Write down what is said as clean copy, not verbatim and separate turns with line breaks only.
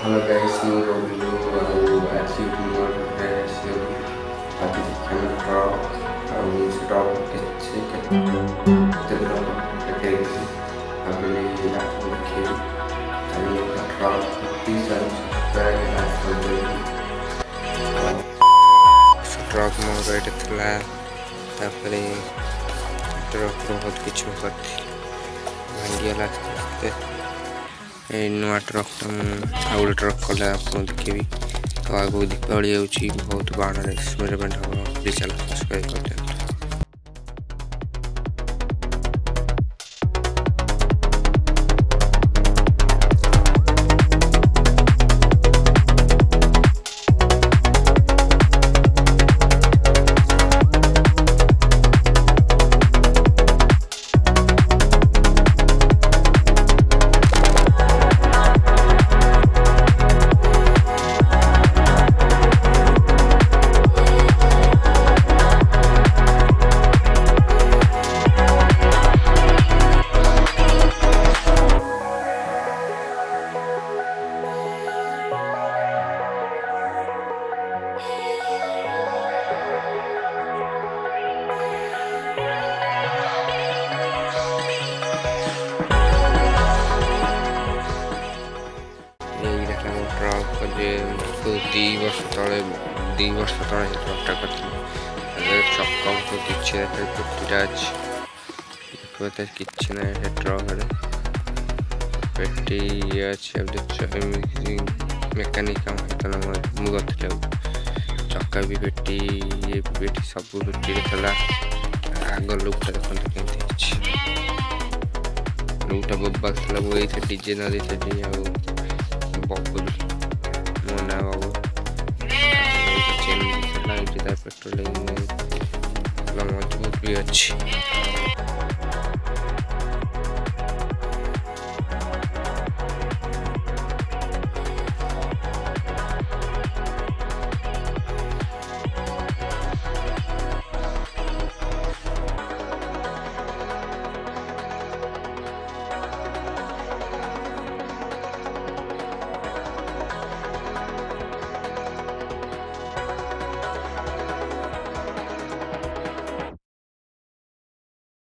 Hello guys, new Robin achieve more friends artificial rock stock truck more at थला तापरे truck बहुत किछु करथि भांगिया आस्ते ए नुआ ट्रक आउट ट्रक कले आप देखिए तो आगो दीपावली होची बहुत बाण एक्सपेरिमेंट हम चला सब्सक्राइब करते हैं। दी वर्ष तले ट्रकटा करथि चक्का तो किछि पेटीटा किछि ना ट्रक पेटी अछि मेकानिक काम हेतला मुगथले चक्का भी पेटी ये पेटी सब पेटी थला आग लुकटा देखन केंति अछि लुकटा बब्बा थला वो ए डीजे ना दे छथि आ बब्बल मोना बाबू पेट्रोलिंग मजबूत भी अच्छी।